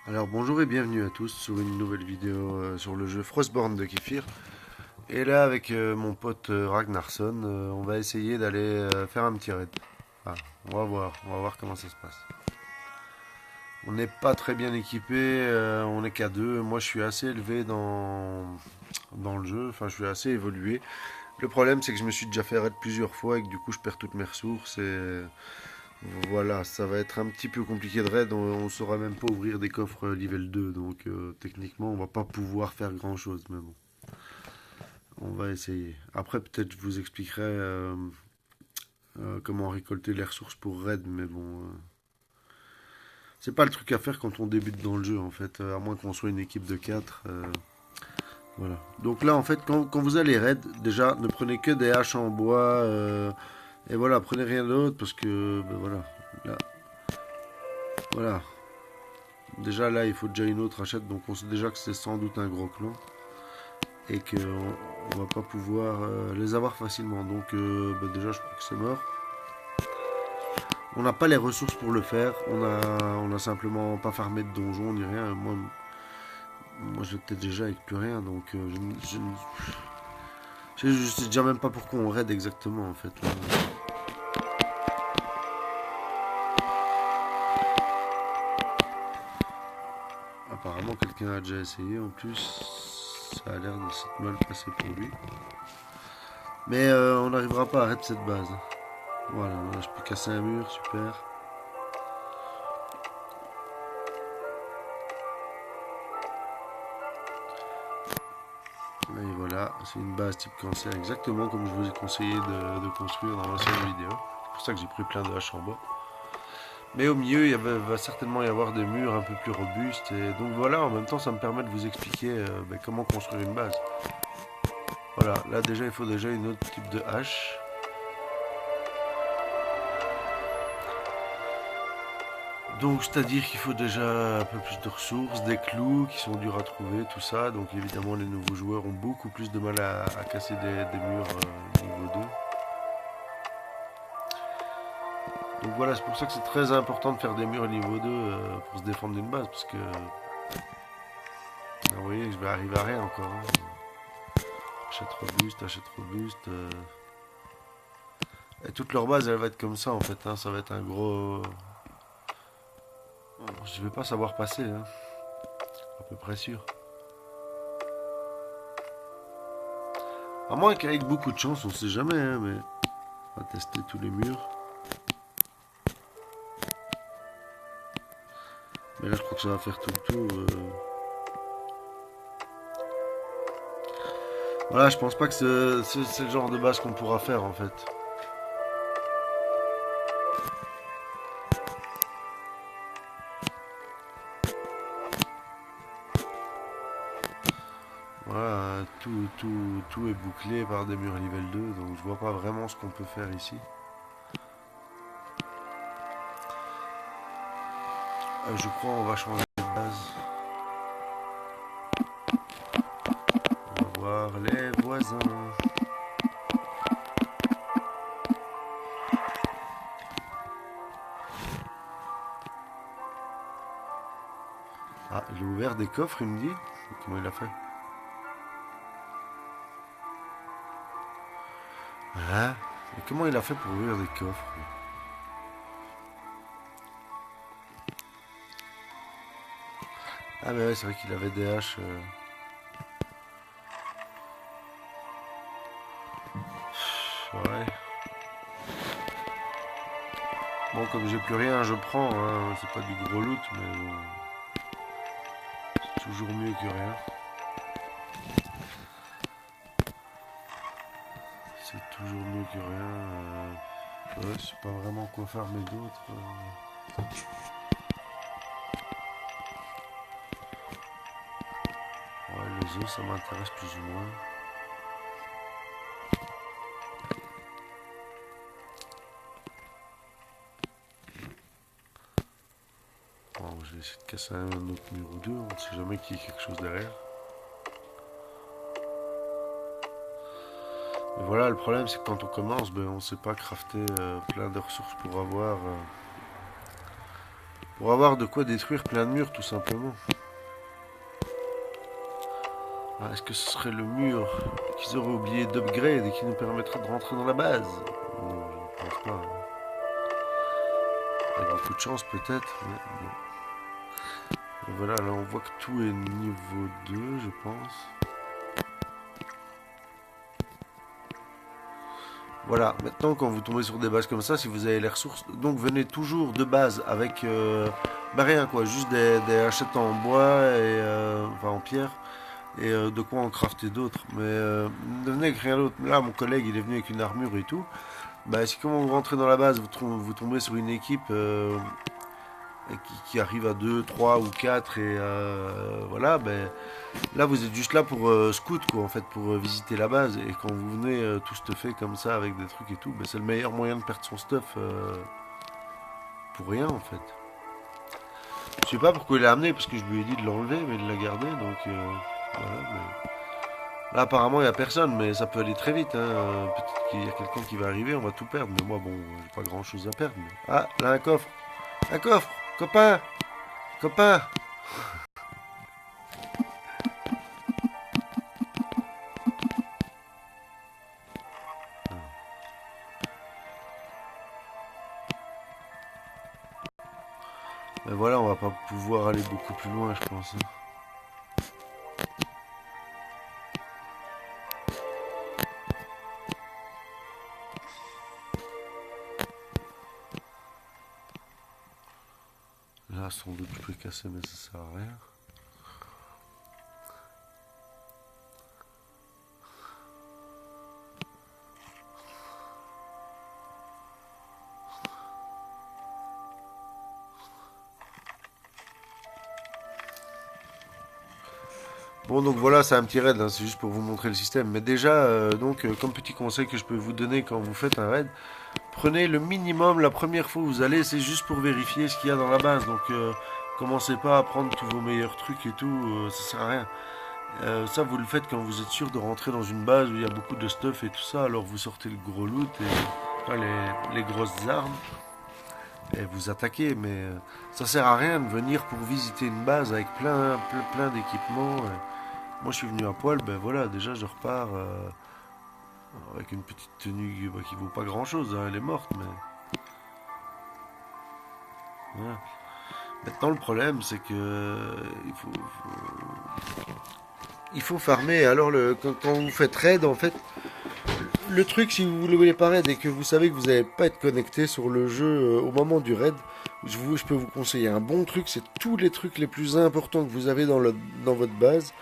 Alors bonjour et bienvenue à tous sur une nouvelle vidéo sur le jeu Frostborn de Kefir. Et là avec mon pote Ragnarsson, on va essayer d'aller faire un petit raid. Ah, on va voir comment ça se passe. On n'est pas très bien équipé, on n'est qu'à deux. Moi je suis assez élevé dans le jeu, enfin je suis assez évolué. Le problème c'est que je me suis déjà fait raid plusieurs fois et que du coup je perds toutes mes ressources et voilà, ça va être un petit peu compliqué de raid, on ne saura même pas ouvrir des coffres level 2, donc techniquement on va pas pouvoir faire grand chose, mais bon, on va essayer. Après peut-être je vous expliquerai comment récolter les ressources pour raid, mais bon, c'est pas le truc à faire quand on débute dans le jeu en fait, à moins qu'on soit une équipe de 4. Voilà. Donc là en fait quand vous allez raid, déjà ne prenez que des haches en bois, et voilà, prenez rien d'autre parce que ben voilà, là, voilà. Déjà là, il faut déjà une autre achète, donc on sait déjà que c'est sans doute un gros clan et qu'on on va pas pouvoir les avoir facilement. Donc bah, déjà, je crois que c'est mort. On n'a pas les ressources pour le faire. On a simplement pas farmé de donjon ni rien. Moi j'étais déjà avec plus rien, donc je sais déjà même pas pourquoi on raid exactement en fait. Là. Apparemment, quelqu'un a déjà essayé. En plus, ça a l'air de s'être mal passé pour lui. Mais on n'arrivera pas à raid cette base. Voilà, là, je peux casser un mur, super. Et voilà, c'est une base type cancer, exactement comme je vous ai conseillé de construire dans l'ancienne vidéo. C'est pour ça que j'ai pris plein de haches en bois. Mais au milieu, va certainement y avoir des murs un peu plus robustes. Et donc voilà, en même temps, ça me permet de vous expliquer comment construire une base. Voilà, là déjà, il faut déjà une autre type de hache. Donc, c'est-à-dire qu'il faut déjà un peu plus de ressources, des clous qui sont durs à trouver, tout ça. Donc, évidemment, les nouveaux joueurs ont beaucoup plus de mal à casser des murs niveau 2. Donc voilà, c'est pour ça que c'est très important de faire des murs niveau 2 pour se défendre d'une base. Parce que, vous voyez, je vais arriver à rien encore. Hein. Achète robuste, achète robuste. Et toute leur base, elle va être comme ça en fait. Hein. Ça va être un gros. Je vais pas savoir passer, hein. À peu près sûr. À moins qu'avec beaucoup de chance, on sait jamais, hein, mais on va tester tous les murs. Mais là, je crois que ça va faire tout le tour. Voilà, je pense pas que c'est le genre de base qu'on pourra faire en fait. Voilà, tout est bouclé par des murs level 2, donc je vois pas vraiment ce qu'on peut faire ici. Je crois qu'on va changer de base. On va voir les voisins. Ah, il a ouvert des coffres, il me dit. Comment il a fait? Hein? Et comment il a fait pour ouvrir des coffres? Ah, mais ouais, c'est vrai qu'il avait des haches. Ouais. Bon, comme j'ai plus rien, je prends. Hein. C'est pas du gros loot, mais bon. C'est toujours mieux que rien. C'est toujours mieux que rien. Ouais, je sais pas vraiment quoi faire, mais d'autres. Ouais, les œufs, ça m'intéresse plus ou moins. Bon, je vais essayer de casser un autre mur ou deux. On ne sait jamais qu'il y a quelque chose derrière. Mais voilà, le problème, c'est que quand on commence, ben, on ne sait pas crafter plein de ressources pour avoir Pour avoir de quoi détruire plein de murs, tout simplement. Ah, est-ce que ce serait le mur qu'ils auraient oublié d'upgrade et qui nous permettrait de rentrer dans la base? Non, je ne pense pas. Avec beaucoup de chance peut-être, mais non. Et voilà, là on voit que tout est niveau 2, je pense. Voilà, maintenant quand vous tombez sur des bases comme ça, si vous avez les ressources, donc venez toujours de base avec bah rien quoi, juste des hachettes en bois et enfin en pierre et de quoi en crafter d'autres. Mais ne venez avec rien d'autre. Là mon collègue il est venu avec une armure et tout. Bah si quand vous rentrez dans la base, vous tombez sur une équipe qui arrive à 2, 3 ou 4 et voilà, ben là, vous êtes juste là pour scout, quoi, en fait, pour visiter la base. Et quand vous venez tout stuffé comme ça avec des trucs et tout, ben, c'est le meilleur moyen de perdre son stuff pour rien, en fait. Je sais pas pourquoi il l'a amené, parce que je lui ai dit de l'enlever, mais il l'a gardé, donc voilà. Mais... Là, apparemment, il n'y a personne, mais ça peut aller très vite. Hein. Peut-être qu'il y a quelqu'un qui va arriver, on va tout perdre. Mais moi, bon, j'ai pas grand-chose à perdre. Mais... Ah, là, un coffre. Un coffre. Copain. Copain. Mais voilà, on va pas pouvoir aller beaucoup plus loin, je pense. Hein. Là, sans doute, je peux casser, mais ça sert à rien. Bon, donc voilà, c'est un petit raid, hein, c'est juste pour vous montrer le système. Mais déjà, comme petit conseil que je peux vous donner quand vous faites un raid, prenez le minimum la première fois où vous allez, c'est juste pour vérifier ce qu'il y a dans la base. Donc, commencez pas à prendre tous vos meilleurs trucs et tout, ça sert à rien. Ça, vous le faites quand vous êtes sûr de rentrer dans une base où il y a beaucoup de stuff et tout ça. Alors, vous sortez le gros loot et enfin, les grosses armes et vous attaquez. Mais ça sert à rien de venir pour visiter une base avec plein d'équipements. Moi, je suis venu à poil, ben voilà, déjà, je repars avec une petite tenue qui vaut pas grand-chose, hein, elle est morte, mais voilà. Maintenant, le problème, c'est que il faut farmer. Alors, quand vous faites raid, en fait, le truc, si vous ne voulez pas raid et que vous savez que vous n'allez pas être connecté sur le jeu au moment du raid, je peux vous conseiller un bon truc, c'est tous les trucs les plus importants que vous avez dans votre base,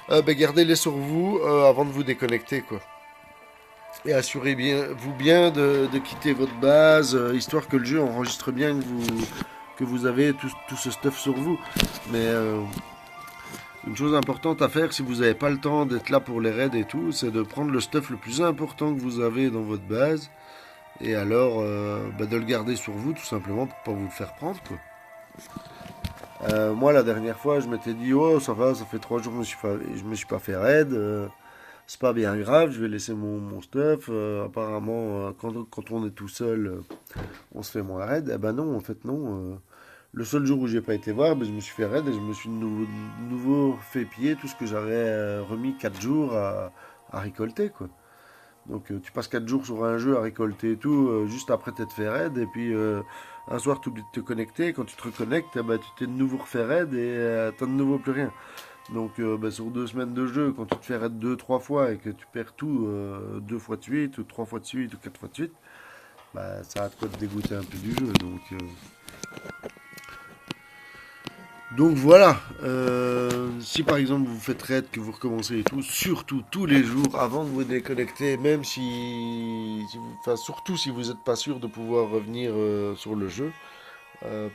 ben, gardez-les sur vous avant de vous déconnecter, quoi. Et assurez vous bien de quitter votre base, histoire que le jeu enregistre bien que vous avez tout ce stuff sur vous. Mais une chose importante à faire, si vous n'avez pas le temps d'être là pour les raids et tout, c'est de prendre le stuff le plus important que vous avez dans votre base, et alors bah, de le garder sur vous, tout simplement, pour pas vous le faire prendre, quoi. Moi, la dernière fois, je m'étais dit, oh, ça va, ça fait 3 jours que je me suis pas fait raid. C'est pas bien grave, je vais laisser mon stuff. Apparemment, quand on est tout seul, on se fait moins raid. Eh ben non, en fait, non. Le seul jour où j'ai pas été voir, ben, je me suis fait raid et je me suis de nouveau fait piller tout ce que j'avais remis 4 jours à récolter, quoi. Donc tu passes 4 jours sur un jeu à récolter et tout, juste après t'être fait raid, et puis un soir tu oublies de te connecter, et quand tu te reconnectes, eh ben, tu t'es de nouveau refait raid et t'as de nouveau plus rien. Donc ben, sur 2 semaines de jeu, quand tu te fais raid 2, 3 fois et que tu perds tout 2 fois de suite, ou 3 fois de suite, ou 4 fois de suite, bah, ça a de quoi te dégoûter un peu du jeu. Donc voilà, si par exemple vous faites raid, que vous recommencez et tout, surtout tous les jours avant de vous déconnecter, même enfin surtout si vous n'êtes pas sûr de pouvoir revenir sur le jeu,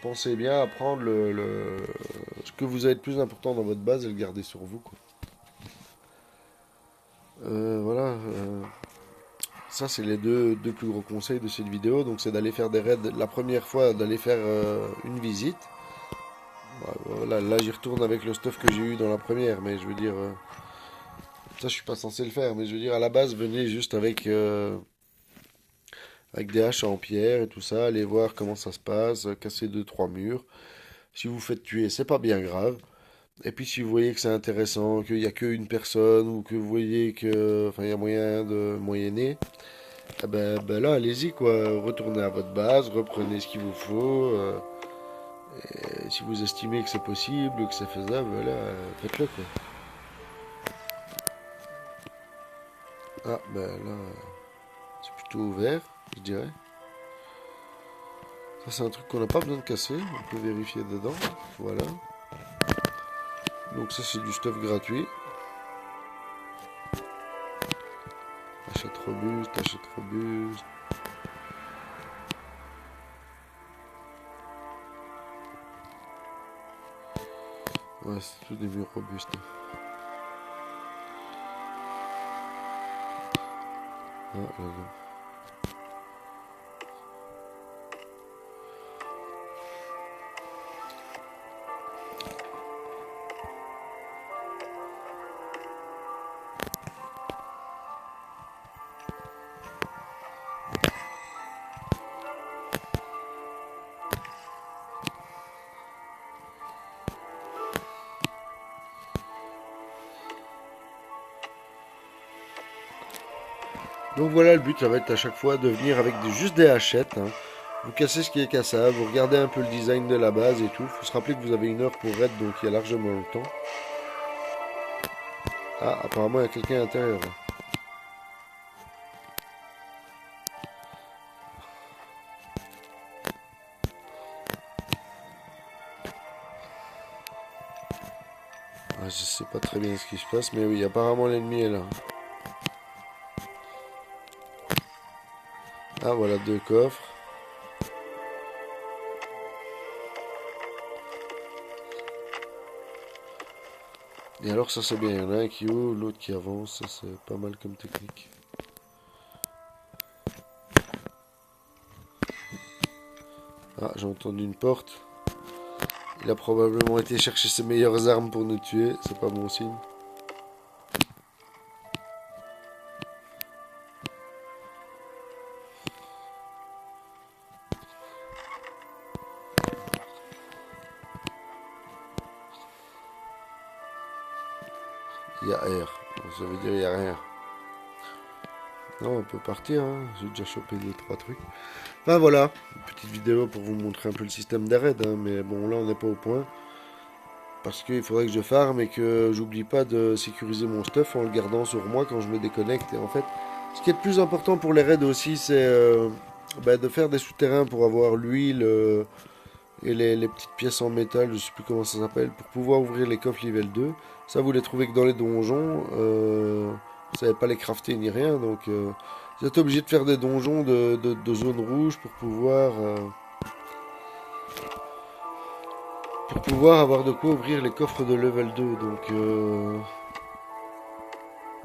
pensez bien à prendre ce que vous avez de plus important dans votre base et le garder sur vous, quoi. Voilà, ça c'est les deux plus gros conseils de cette vidéo. Donc c'est d'aller faire des raids la première fois, d'aller faire une visite. Voilà, là j'y retourne avec le stuff que j'ai eu dans la première, mais je veux dire, ça je suis pas censé le faire, mais je veux dire à la base venez juste avec des haches en pierre et tout ça, aller voir comment ça se passe, casser 2, 3 murs, Si vous vous faites tuer, c'est pas bien grave. Et puis si vous voyez que c'est intéressant, qu'il n'y a qu'une personne, ou que vous voyez que, enfin, il y a moyen de moyenner, eh ben là, allez-y, quoi. Retournez à votre base, reprenez ce qu'il vous faut. Et si vous estimez que c'est possible, que c'est faisable, voilà, faites-le, quoi. Ah, ben là, c'est plutôt ouvert, je dirais. Ça, c'est un truc qu'on n'a pas besoin de casser. On peut vérifier dedans. Voilà. Donc ça, c'est du stuff gratuit. Achète robuste, achète robuste. Ouais, c'est tout des murs robustes. Ah, là, là. Donc voilà, le but, ça va être à chaque fois de venir avec juste des hachettes, hein. Vous cassez ce qui est cassable, vous regardez un peu le design de la base et tout. Il faut se rappeler que vous avez 1 heure pour raid, donc il y a largement le temps. Ah, apparemment, il y a quelqu'un à l'intérieur, là. Ah, je sais pas très bien ce qui se passe, mais oui, apparemment l'ennemi est là. Ah, voilà, 2 coffres. Et alors, ça c'est bien, il y en a un qui ouvre, l'autre qui avance, ça c'est pas mal comme technique. Ah, j'ai entendu une porte. Il a probablement été chercher ses meilleures armes pour nous tuer, c'est pas bon signe. Il y a R, ça veut dire il y a rien. Non, on peut partir, hein. J'ai déjà chopé 2, 3 trucs. Enfin voilà, une petite vidéo pour vous montrer un peu le système des raids, hein. Mais bon, là on n'est pas au point. Parce qu'il faudrait que je farme et que j'oublie pas de sécuriser mon stuff en le gardant sur moi quand je me déconnecte. Et en fait, ce qui est le plus important pour les raids aussi, c'est de faire des souterrains pour avoir l'huile et les petites pièces en métal, je sais plus comment ça s'appelle, pour pouvoir ouvrir les coffres level 2. Ça, vous les trouvez que dans les donjons. Vous savez pas les crafter ni rien, donc vous êtes obligé de faire des donjons de zone rouge pour pouvoir avoir de quoi ouvrir les coffres de level 2.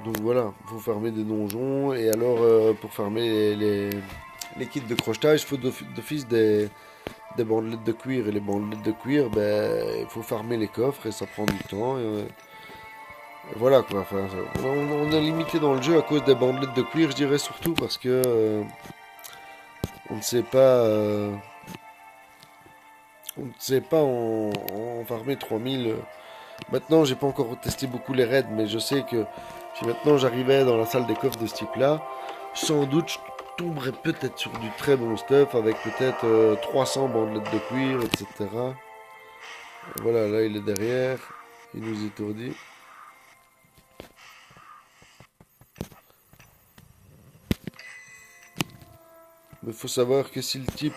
Donc voilà, il faut farmer des donjons. Et alors, pour farmer les kits de crochetage, il faut d'office des bandelettes de cuir. Et les bandelettes de cuir, ben, il faut farmer les coffres et ça prend du temps. Et voilà quoi. Enfin, on est limité dans le jeu à cause des bandelettes de cuir, je dirais surtout parce que on ne sait pas. On ne sait pas en farmer 3000. Maintenant, j'ai pas encore testé beaucoup les raids, mais je sais que si maintenant j'arrivais dans la salle des coffres de ce type-là, sans doute je tomberais peut-être sur du très bon stuff avec peut-être 300 bandelettes de cuir, etc. Voilà, là il est derrière, il nous étourdit. Mais faut savoir que si le type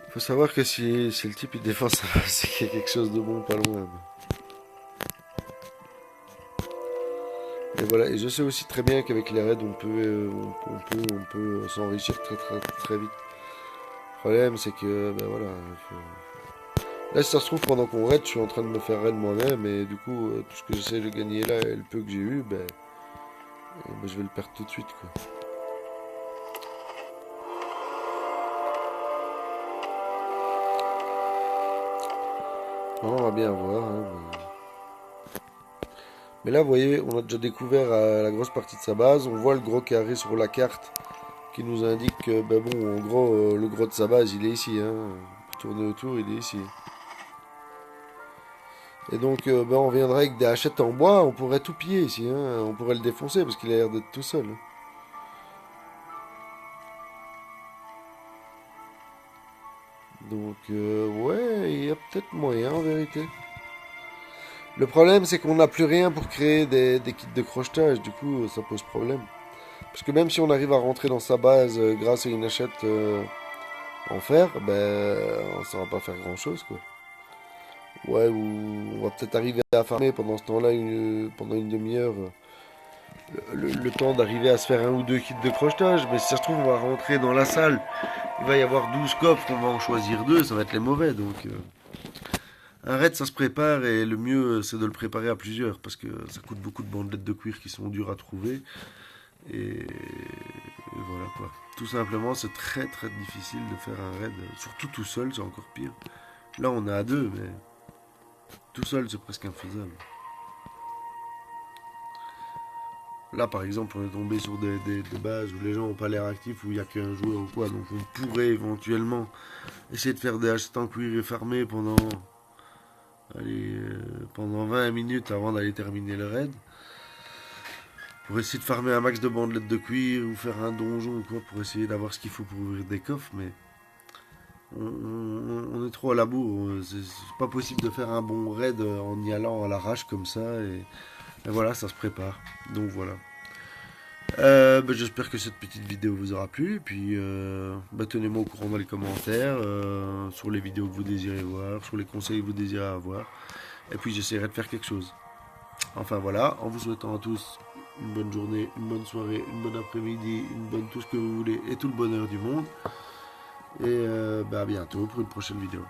faut savoir que si le type il défend ça, c'est qu'il y a quelque chose de bon pas loin. Et voilà, et je sais aussi très bien qu'avec les raids on peut s'enrichir très très très vite. Le problème c'est que ben voilà, là si ça se trouve pendant qu'on raid, je suis en train de me faire raid moi-même et du coup tout ce que j'essaie de gagner là et le peu que j'ai eu, je vais le perdre tout de suite quoi. On va bien voir, hein, mais Mais là, vous voyez, on a déjà découvert la grosse partie de sa base. On voit le gros carré sur la carte qui nous indique que, ben bon, en gros, le gros de sa base, il est ici. Hein. Pour tourner autour, il est ici. Et donc, ben, on viendrait avec des hachettes en bois, on pourrait tout piller ici. Hein. On pourrait le défoncer parce qu'il a l'air d'être tout seul. Hein. Donc, ouais, il y a peut-être moyen en vérité. Le problème, c'est qu'on n'a plus rien pour créer des kits de crochetage. Du coup, ça pose problème. Parce que même si on arrive à rentrer dans sa base grâce à une hachette en fer, ben, ça va pas faire grand-chose, quoi. Ouais, ou on va peut-être arriver à farmer pendant ce temps-là, pendant une demi-heure, le temps d'arriver à se faire un ou deux kits de crochetage. Mais si ça se trouve, on va rentrer dans la salle, il va y avoir 12 coffres, on va en choisir deux, ça va être les mauvais. Donc, un raid, ça se prépare et le mieux, c'est de le préparer à plusieurs parce que ça coûte beaucoup de bandelettes de cuir qui sont dures à trouver. Et voilà quoi. Tout simplement, c'est très très difficile de faire un raid, surtout tout seul, c'est encore pire. Là, on est à deux, mais tout seul, c'est presque infaisable. Là, par exemple, on est tombé sur des bases où les gens n'ont pas l'air actifs, où il n'y a qu'un joueur ou quoi. Donc, on pourrait éventuellement essayer de faire des hachettes en cuir et farmer pendant 20 minutes avant d'aller terminer le raid. Pour essayer de farmer un max de bandelettes de cuir ou faire un donjon ou quoi, pour essayer d'avoir ce qu'il faut pour ouvrir des coffres. Mais on est trop à la bourre. C'est pas possible de faire un bon raid en y allant à l'arrache comme ça. Et voilà, ça se prépare. Donc voilà. Ben, j'espère que cette petite vidéo vous aura plu. Et puis, ben, tenez-moi au courant dans les commentaires sur les vidéos que vous désirez voir, sur les conseils que vous désirez avoir. Et puis, j'essaierai de faire quelque chose. Enfin voilà, en vous souhaitant à tous une bonne journée, une bonne soirée, une bonne après-midi, une bonne tout ce que vous voulez et tout le bonheur du monde. Et ben, à bientôt pour une prochaine vidéo.